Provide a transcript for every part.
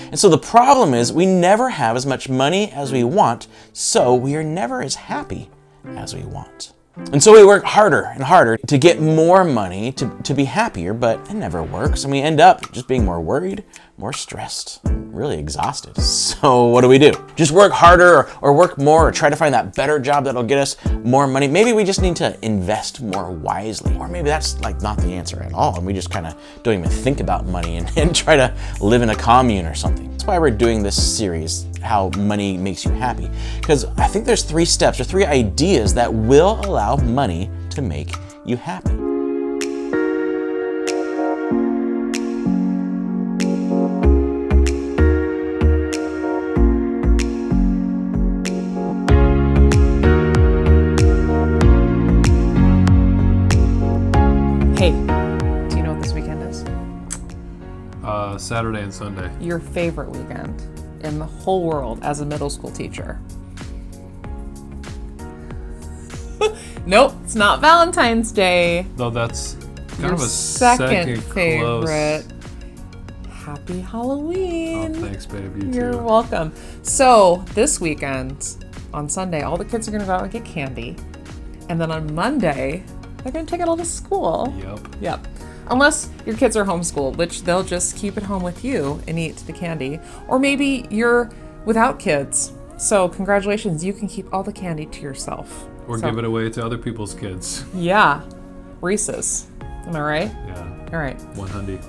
And so the problem is we never have as much money as we want, so we are never as happy as we want. And so we work harder and harder to get more money to be happier, but it never works. And we end up just being more worried, more stressed, really exhausted. So what do? Just work harder or work more or try to find that better job that'll get us more money. Maybe we just need to invest more wisely. Or maybe that's like not the answer at all. And we just kind of don't even think about money and try to live in a commune or something. That's why we're doing this series, How Money Makes You Happy. Because I think there's 3 steps or 3 ideas that will allow money to make you happy. Hey, do you know what this weekend is? Saturday and Sunday. Your favorite weekend in the whole world as a middle school teacher. Nope, it's not Valentine's Day. Though that's kind Your of a second favorite. close. Happy Halloween. Oh, thanks, babe. You You're too. welcome. So this weekend, on Sunday, all the kids are going to go out and get candy. And then on Monday, they're going to take it all to school. Yep. Unless your kids are homeschooled, which they'll just keep at home with you and eat the candy. Or maybe you're without kids. So congratulations, you can keep all the candy to yourself. Or give it away to other people's kids. Yeah. Reese's. Am I right? Yeah. All right. 100.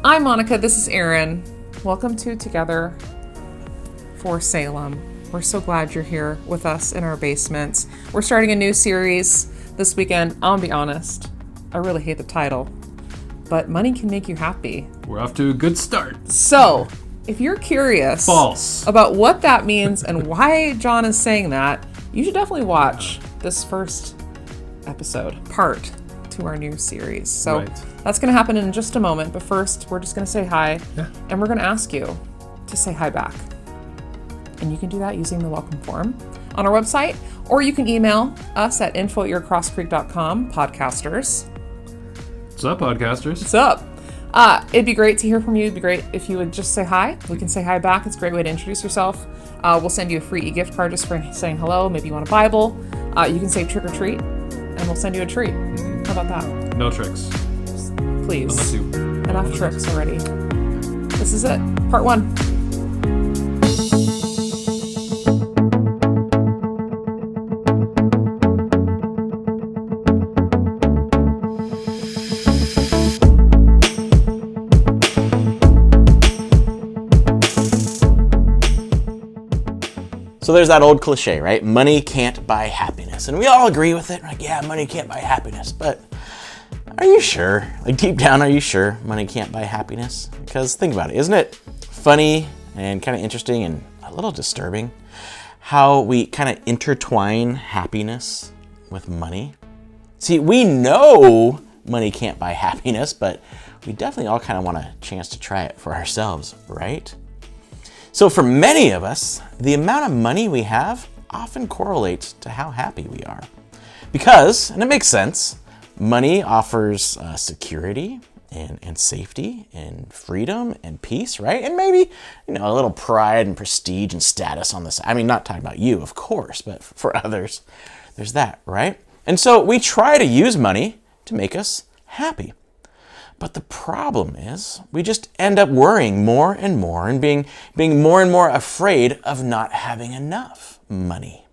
I'm Monica. This is Erin. Welcome to Together for Salem. We're so glad you're here with us in our basements. We're starting a new series this weekend. I'll be honest, I really hate the title, but money can make you happy. We're off to a good start. So, if you're curious False. about what that means and why John is saying that, you should definitely watch this first part to our new series. So Right. that's going to happen in just a moment. But first, we're just going to say hi, and we're going to ask you to say hi back. And you can do that using the welcome form on our website, or you can email us at info@crosscreek.com, podcasters. What's up, podcasters? What's up? It'd be great to hear from you. It'd be great if you would just say hi. We can say hi back. It's a great way to introduce yourself. We'll send you a free e-gift card just for saying hello. Maybe you want a Bible. You can say trick or treat, and we'll send you a treat. How about that? No tricks. Please. Unless you... Enough tricks already. This is it. Part 1. So there's that old cliche, right? Money can't buy happiness. And we all agree with it. Like, yeah, money can't buy happiness. But are you sure? Like, deep down, are you sure money can't buy happiness? Because think about it. Isn't it funny and kind of interesting and a little disturbing how we kind of intertwine happiness with money? See, we know money can't buy happiness, but we definitely all kind of want a chance to try it for ourselves, right? So for many of us, the amount of money we have often correlates to how happy we are. Because, and it makes sense, money offers security and safety and freedom and peace, right? And maybe, a little pride and prestige and status on this. I mean, not talking about you, of course, but for others, there's that, right? And so we try to use money to make us happy. But the problem is we just end up worrying more and more and being more and more afraid of not having enough money.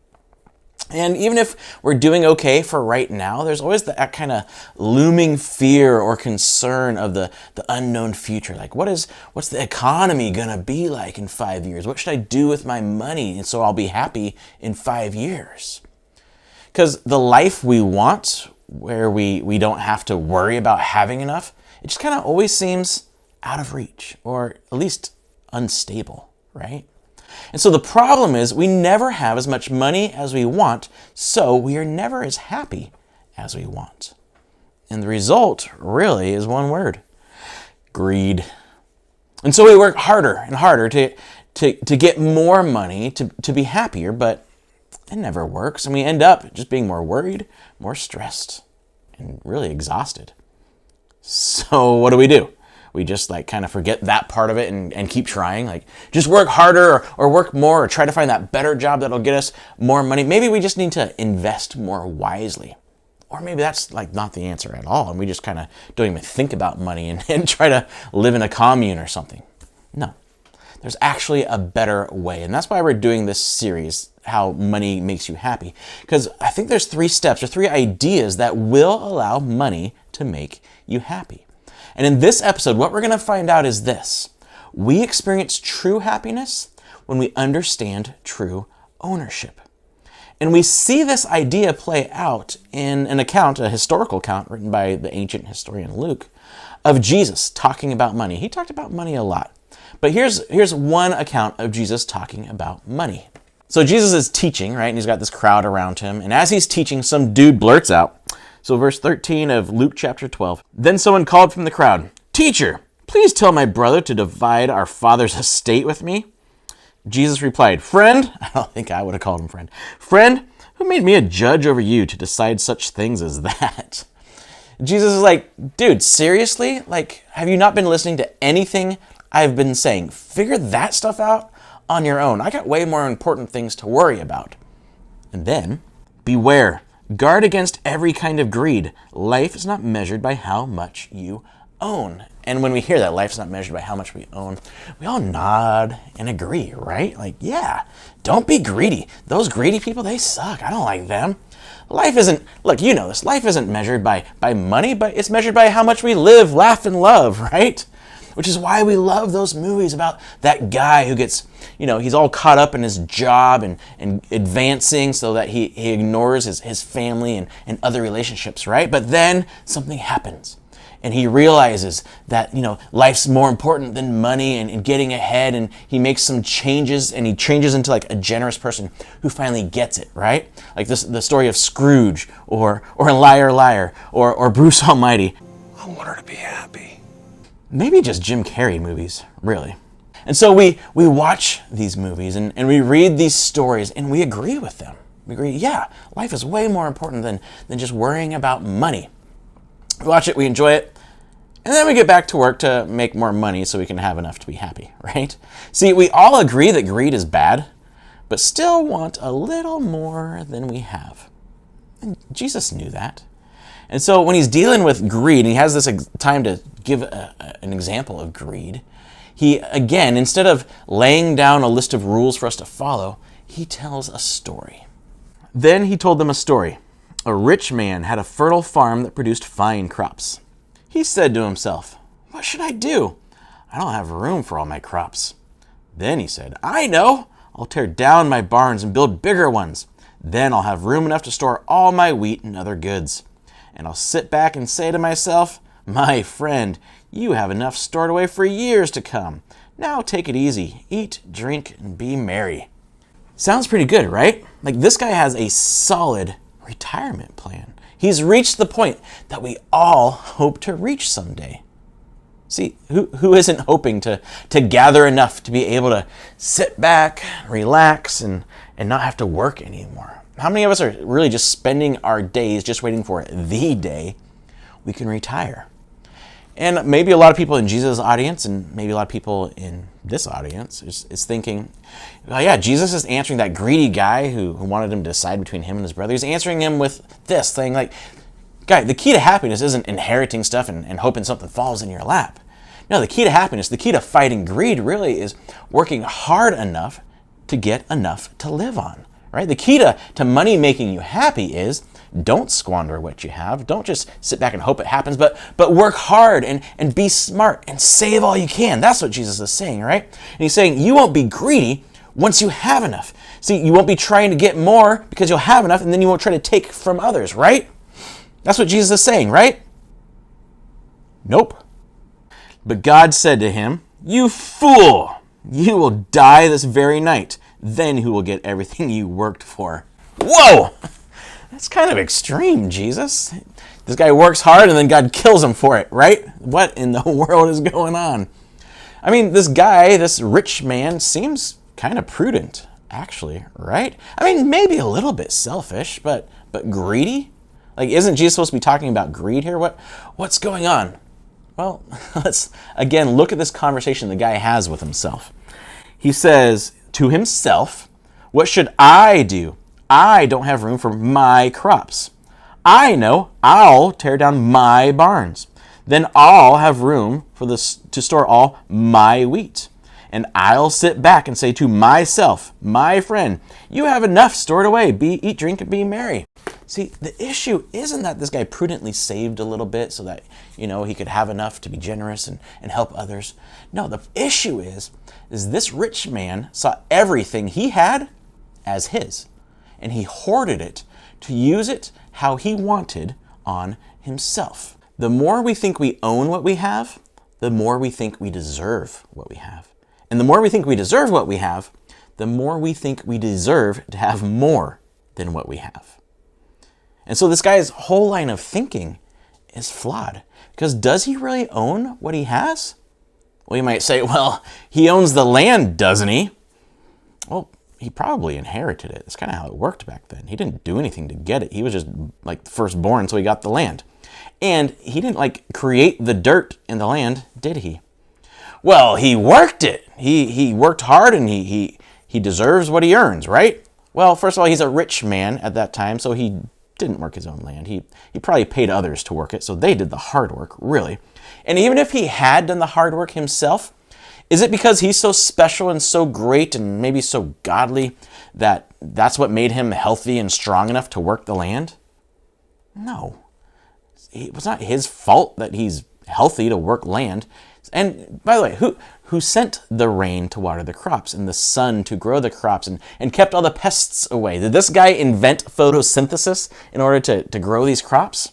And even if we're doing okay for right now, there's always that kind of looming fear or concern of the unknown future. Like, what's the economy gonna be like in 5 years? What should I do with my money and so I'll be happy in 5 years? Because the life we want, where we don't have to worry about having enough, it just kind of always seems out of reach, or at least unstable, right? And so the problem is we never have as much money as we want, so we are never as happy as we want. And the result really is one word: greed. And so we work harder and harder to get more money to be happier, but it never works, and we end up just being more worried, more stressed, and really exhausted. So what do? we just like kind of forget that part of it and keep trying. Like just work harder or work more or try to find that better job that'll get us more money. Maybe we just need to invest more wisely. Or maybe that's like not the answer at all, and we just kind of don't even think about money and try to live in a commune or something. No, there's actually a better way, and that's why we're doing this series, How Money Makes You Happy, because I think there's 3 steps or 3 ideas that will allow money to make you happy. And in this episode, what we're going to find out is this: we experience true happiness when we understand true ownership. And we see this idea play out in an account, a historical account written by the ancient historian Luke, of Jesus talking about money. He talked about money a lot. But here's one account of Jesus talking about money. So Jesus is teaching, right? And he's got this crowd around him. And as he's teaching, some dude blurts out. So verse 13 of Luke chapter 12. Then someone called from the crowd, "Teacher, please tell my brother to divide our father's estate with me." Jesus replied, "Friend," I don't think I would have called him friend. "Friend, who made me a judge over you to decide such things as that?" Jesus is like, dude, seriously? Like, have you not been listening to anything I've been saying? Figure that stuff out on your own. I got way more important things to worry about. And then, beware, guard against every kind of greed. Life is not measured by how much you own. And when we hear that life's not measured by how much we own, we all nod and agree, right? Like, yeah, don't be greedy. Those greedy people, they suck. I don't like them. Life isn't, look, you know this, life isn't measured by money, but it's measured by how much we live, laugh, and love, right? Which is why we love those movies about that guy who gets, he's all caught up in his job and advancing so that he ignores his family and other relationships, right? But then something happens. And he realizes that, life's more important than money and getting ahead. And he makes some changes, and he changes into like a generous person who finally gets it, right? Like the story of Scrooge or Liar Liar or Bruce Almighty. I want her to be happy. Maybe just Jim Carrey movies, really. And so we watch these movies and we read these stories and we agree with them. We agree, yeah, life is way more important than just worrying about money. We watch it, we enjoy it, and then we get back to work to make more money so we can have enough to be happy, right? See, we all agree that greed is bad, but still want a little more than we have. And Jesus knew that. And so when he's dealing with greed, and he has this time to give an example of greed, he, again, instead of laying down a list of rules for us to follow, he tells a story. Then he told them a story. A rich man had a fertile farm that produced fine crops. He said to himself, "What should I do? I don't have room for all my crops." Then he said, "I know! I'll tear down my barns and build bigger ones. Then I'll have room enough to store all my wheat and other goods. And I'll sit back and say to myself, 'My friend, you have enough stored away for years to come. Now take it easy. Eat, drink, and be merry.'" Sounds pretty good, right? Like this guy has a solid retirement plan. He's reached the point that we all hope to reach someday. See, who isn't hoping to gather enough to be able to sit back, relax, and not have to work anymore? How many of us are really just spending our days just waiting for the day we can retire? And maybe a lot of people in Jesus' audience, and maybe a lot of people in this audience, is thinking, well, yeah, Jesus is answering that greedy guy who wanted him to decide between him and his brother. He's answering him with this thing, like, guy, the key to happiness isn't inheriting stuff and hoping something falls in your lap. No, the key to happiness, the key to fighting greed really is working hard enough to get enough to live on, right? The key to money making you happy is don't squander what you have. Don't just sit back and hope it happens, but work hard and be smart and save all you can. That's what Jesus is saying, right? And he's saying you won't be greedy once you have enough. See, you won't be trying to get more because you'll have enough, and then you won't try to take from others, right? That's what Jesus is saying, right? Nope. But God said to him, "You fool! You will die this very night. Then who will get everything you worked for?" Whoa! That's kind of extreme, Jesus. This guy works hard and then God kills him for it, right? What in the world is going on? I mean, this guy, this rich man, seems kind of prudent, actually, right? I mean, maybe a little bit selfish, but greedy? Like, isn't Jesus supposed to be talking about greed here? What's going on? Well, let's again look at this conversation the guy has with himself. He says to himself, what should I do? I don't have room for my crops. I know I'll tear down my barns. Then I'll have room for this to store all my wheat. And I'll sit back and say to myself, my friend, you have enough stored away. Eat, drink, and be merry. See, the issue isn't that this guy prudently saved a little bit so that, he could have enough to be generous and help others. No, the issue is this rich man saw everything he had as his, and he hoarded it to use it how he wanted on himself. The more we think we own what we have, the more we think we deserve what we have. And the more we think we deserve what we have, the more we think we deserve to have more than what we have. And so this guy's whole line of thinking is flawed. Because does he really own what he has? Well, you might say, well, he owns the land, doesn't he? Well, he probably inherited it. That's kind of how it worked back then. He didn't do anything to get it. He was just like the firstborn, so he got the land. And he didn't create the dirt in the land, did he? Well, he worked it. He worked hard, and he deserves what he earns, right? Well, first of all, he's a rich man at that time, so he didn't work his own land. He probably paid others to work it, so they did the hard work, really. And even if he had done the hard work himself, is it because he's so special and so great and maybe so godly that that's what made him healthy and strong enough to work the land? No. It was not his fault that he's healthy to work land. And by the way, who sent the rain to water the crops and the sun to grow the crops and kept all the pests away? Did this guy invent photosynthesis in order to grow these crops?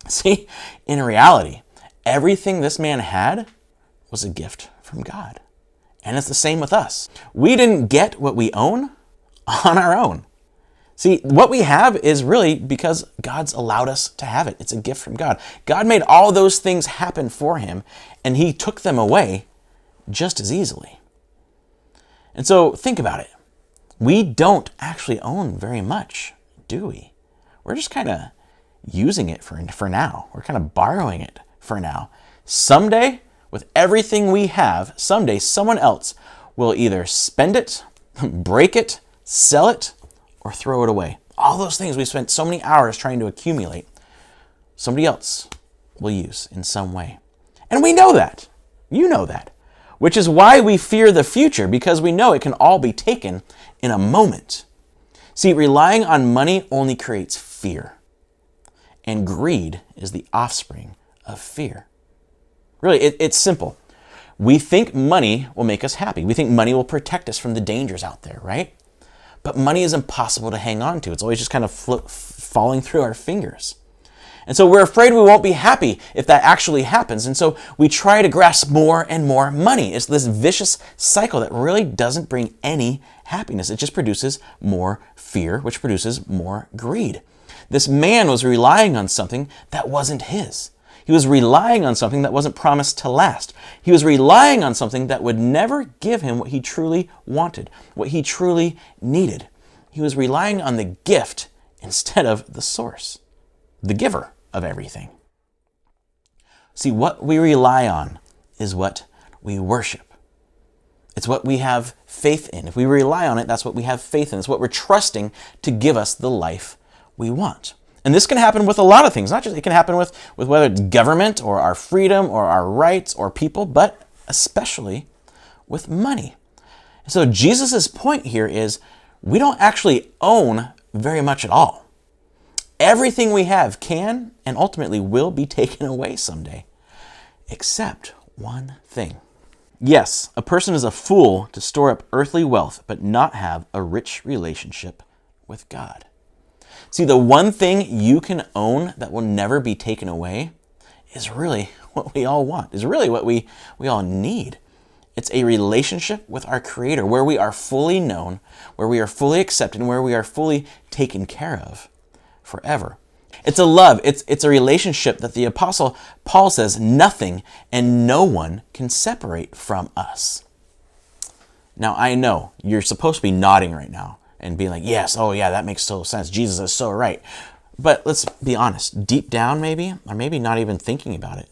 See, in reality, everything this man had was a gift from God. And it's the same with us. We didn't get what we own on our own. See, what we have is really because God's allowed us to have it. It's a gift from God. God made all those things happen for him, and he took them away just as easily. And so think about it. We don't actually own very much, do we? We're just kind of using it for now. We're kind of borrowing it for now. Someday, with everything we have, someday someone else will either spend it, break it, sell it, or throw it away. All those things we spent so many hours trying to accumulate, somebody else will use in some way. And we know that. You know that. Which is why we fear the future, because we know it can all be taken in a moment. See, relying on money only creates fear. And greed is the offspring of fear. Really, it's simple. We think money will make us happy. We think money will protect us from the dangers out there, right? But money is impossible to hang on to. It's always just kind of falling through our fingers. And so we're afraid we won't be happy if that actually happens. And so we try to grasp more and more money. It's this vicious cycle that really doesn't bring any happiness. It just produces more fear, which produces more greed. This man was relying on something that wasn't his. He was relying on something that wasn't promised to last. He was relying on something that would never give him what he truly wanted, what he truly needed. He was relying on the gift instead of the source, the giver of everything. See, what we rely on is what we worship. It's what we have faith in. If we rely on it, that's what we have faith in. It's what we're trusting to give us the life we want. And this can happen with a lot of things. It can happen with whether it's government or our freedom or our rights or people, but especially with money. So Jesus' point here is we don't actually own very much at all. Everything we have can and ultimately will be taken away someday, except one thing. Yes, a person is a fool to store up earthly wealth, but not have a rich relationship with God. See, the one thing you can own that will never be taken away is really what we all want, is really what we all need. It's a relationship with our Creator where we are fully known, where we are fully accepted, and where we are fully taken care of forever. It's a love. It's a relationship that the Apostle Paul says nothing and no one can separate from us. Now, I know you're supposed to be nodding right now and being like, yes, oh yeah, that makes total sense. Jesus is so right. But let's be honest, deep down maybe, or maybe not even thinking about it,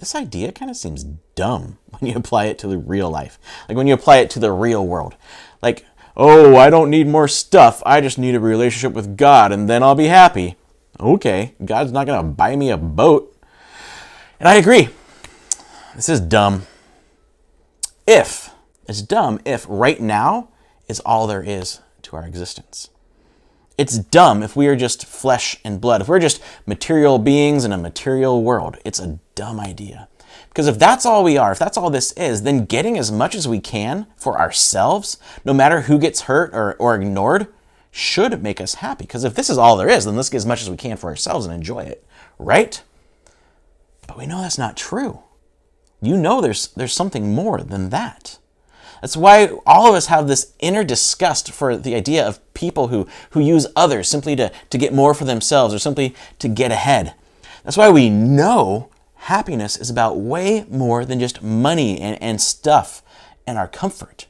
this idea kind of seems dumb when you apply it to the real life. Like when you apply it to the real world. Like, oh, I don't need more stuff. I just need a relationship with God and then I'll be happy. Okay, God's not going to buy me a boat. And I agree. This is dumb. It's dumb if right now is all there is to our existence. It's dumb if we are just flesh and blood. If we're just material beings in a material world, it's a dumb idea. Because if that's all we are, if that's all this is, then getting as much as we can for ourselves, no matter who gets hurt or ignored, should make us happy. Because if this is all there is, then let's get as much as we can for ourselves and enjoy it, right? But we know that's not true. You know there's something more than that. That's why all of us have this inner disgust for the idea of people who use others simply to get more for themselves or simply to get ahead. That's why we know happiness is about way more than just money and stuff and our comfort.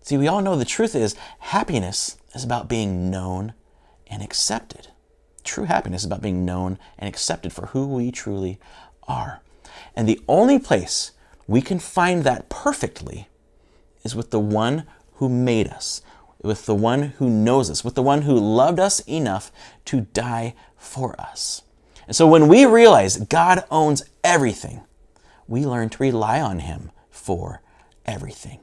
See, we all know the truth is happiness is about being known and accepted. True happiness is about being known and accepted for who we truly are. And the only place we can find that perfectly is with the one who made us, with the one who knows us, with the one who loved us enough to die for us. And so when we realize God owns everything, we learn to rely on him for everything.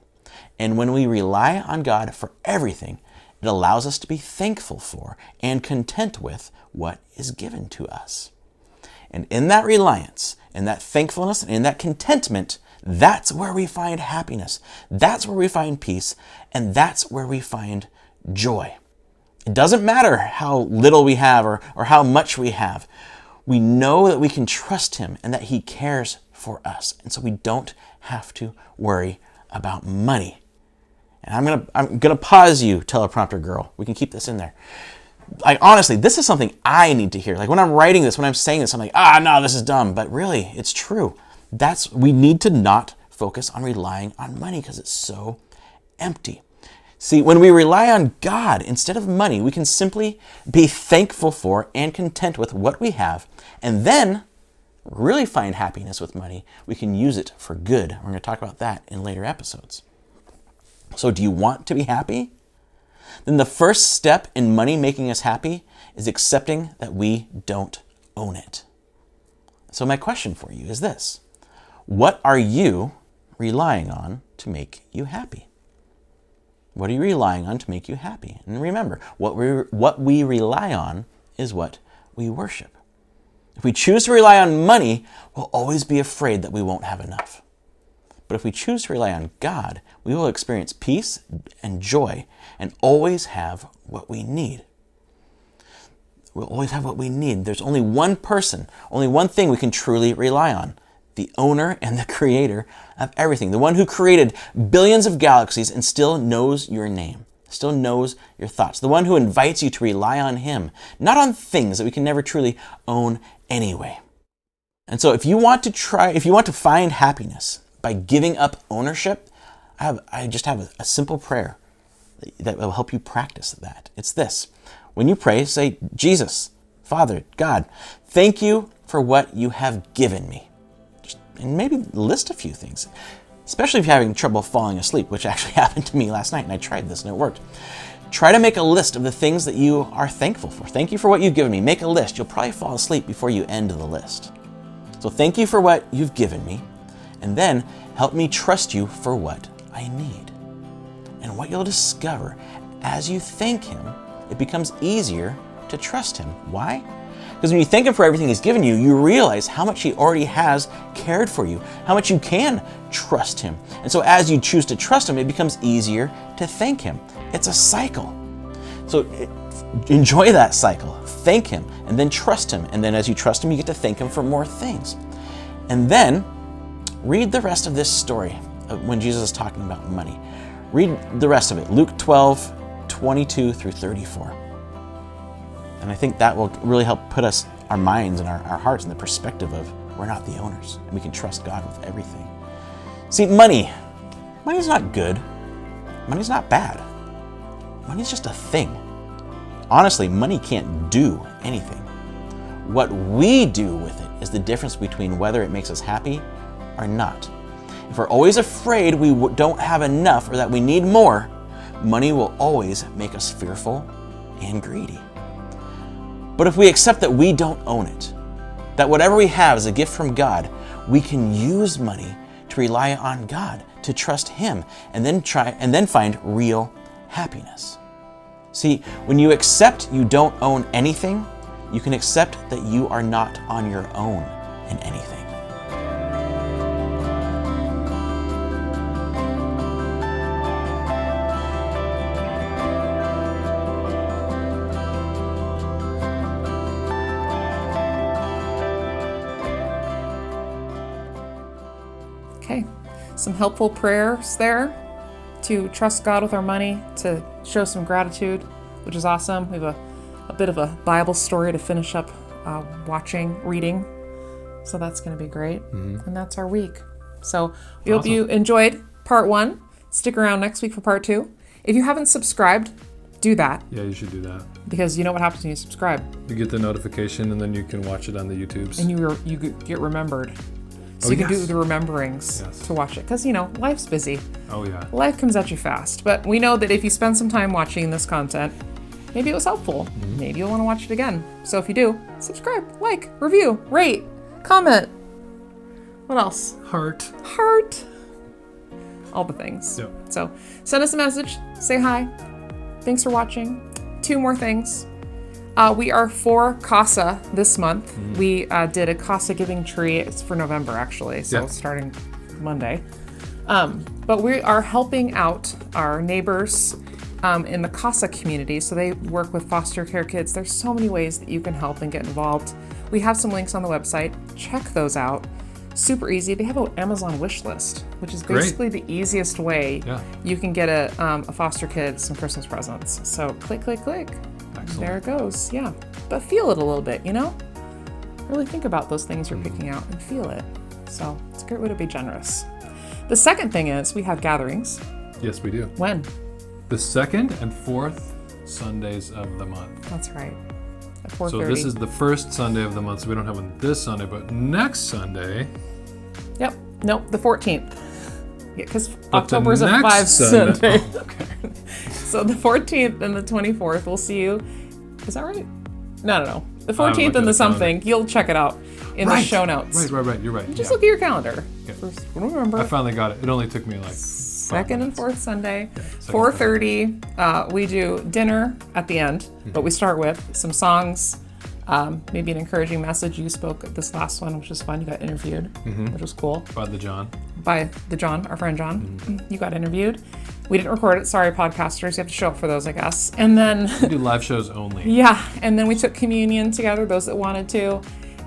And when we rely on God for everything, it allows us to be thankful for and content with what is given to us. And in that reliance, in that thankfulness, and in that contentment, that's where we find happiness. That's where we find peace. And that's where we find joy. It doesn't matter how little we have or how much we have. We know that we can trust him and that he cares for us. And so we don't have to worry about money. And I'm gonna pause you, teleprompter girl. We can keep this in there. Like, honestly, this is something I need to hear. Like when I'm writing this, when I'm saying this, I'm like, no, this is dumb. But really, it's true. We need to not focus on relying on money because it's so empty. See, when we rely on God instead of money, we can simply be thankful for and content with what we have, and then really find happiness with money. We can use it for good. We're going to talk about that in later episodes. So do you want to be happy? Then the first step in money making us happy is accepting that we don't own it. So my question for you is this. What are you relying on to make you happy? What are you relying on to make you happy? And remember, what we rely on is what we worship. If we choose to rely on money, we'll always be afraid that we won't have enough. But if we choose to rely on God, we will experience peace and joy and always have what we need. We'll always have what we need. There's only one person, only one thing we can truly rely on. The owner and the creator of everything. The one who created billions of galaxies and still knows your name, still knows your thoughts. The one who invites you to rely on him, not on things that we can never truly own anyway. And so if you want to find happiness by giving up ownership, I just have a simple prayer that will help you practice that. It's this. When you pray, say, Jesus, Father, God, thank you for what you have given me. And maybe list a few things, especially if you're having trouble falling asleep, which actually happened to me last night, and I tried this and it worked. Try to make a list of the things that you are thankful for. Thank you for what you've given me. Make a list. You'll probably fall asleep before you end the list. So thank you for what you've given me, and then help me trust you for what I need. And what you'll discover as you thank him, it becomes easier to trust him. Why? Because when you thank him for everything he's given you, you realize how much he already has cared for you, how much you can trust him. And so as you choose to trust him, it becomes easier to thank him. It's a cycle. So enjoy that cycle. Thank him and then trust him. And then as you trust him, you get to thank him for more things. And then read the rest of this story when Jesus is talking about money. Read the rest of it. Luke 12, 22 through 34. And I think that will really help put our minds and our hearts in the perspective of we're not the owners and we can trust God with everything. See, money's not good. Money's not bad. Money's just a thing. Honestly, money can't do anything. What we do with it is the difference between whether it makes us happy or not. If we're always afraid we don't have enough or that we need more, money will always make us fearful and greedy. But if we accept that we don't own it, that whatever we have is a gift from God, we can use money to rely on God, to trust Him, and then find real happiness. See, when you accept you don't own anything, you can accept that you are not on your own in anything. Okay, some helpful prayers there to trust God with our money, to show some gratitude, which is awesome. We have a bit of a Bible story to finish up reading. So that's going to be great. And that's our week. So we hope you enjoyed part 1. Stick around next week for part 2. If you haven't subscribed, do that. Yeah, you should do that. Because you know what happens when you subscribe. You get the notification, and then you can watch it on the YouTubes. And you get remembered. So you can do the rememberings to watch it. Because, life's busy. Oh, yeah. Life comes at you fast. But we know that if you spend some time watching this content, maybe it was helpful. Maybe you'll want to watch it again. So if you do, subscribe, like, review, rate, comment. What else? Heart. All the things. Yep. So send us a message. Say hi. Thanks for watching. 2 more things. We are for CASA this month. We did a CASA giving tree. It's for November, actually, so it's starting Monday. But we are helping out our neighbors in the CASA community. So they work with foster care kids. There's so many ways that you can help and get involved. We have some links on the website. Check those out. Super easy. They have an Amazon wish list, which is basically the easiest way you can get a foster kid some Christmas presents. So click. Excellent. There it goes. Yeah. But feel it a little bit, Really think about those things you're picking out and feel it. So it's a great way to be generous. The second thing is we have gatherings. Yes, we do. When? The 2nd and 4th Sundays of the month. That's right. At 4:30. So this is the first Sunday of the month, so we don't have one this Sunday, but next Sunday. Yep. Nope, the 14th. Yeah, because October's a 5 Sunday. Sunday. Okay. So the 14th and the 24th, we'll see you. Is that right? No. The 14th and the something. You'll check it out in the show notes. Right. You're right. Just look at your calendar. Yeah. First, remember. I finally got it. It only took me like 2nd and 4th Sunday, Yeah, 4:30. We do dinner at the end, but we start with some songs, maybe an encouraging message. You spoke at this last one, which was fun. You got interviewed, which was cool. By the John. By our friend John. You got interviewed. We didn't record it. Sorry, podcasters. You have to show up for those, I guess. And then We do live shows only. yeah, and then we took communion together, those that wanted to,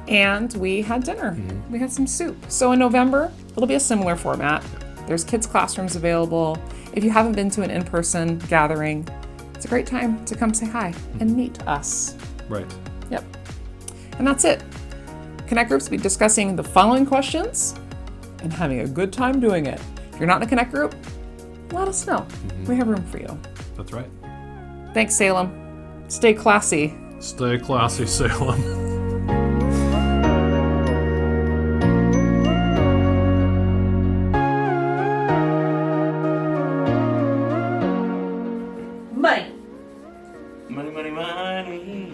and we had dinner. We had some soup. So in November, it'll be a similar format. There's kids' classrooms available. If you haven't been to an in-person gathering, it's a great time to come say hi and meet us. Right. Yep. And that's it. Connect groups will be discussing the following questions and having a good time doing it. If you're not in a Connect group, let us know. We have room for you. That's right. Thanks, Salem. Stay classy. Stay classy, Salem. Money.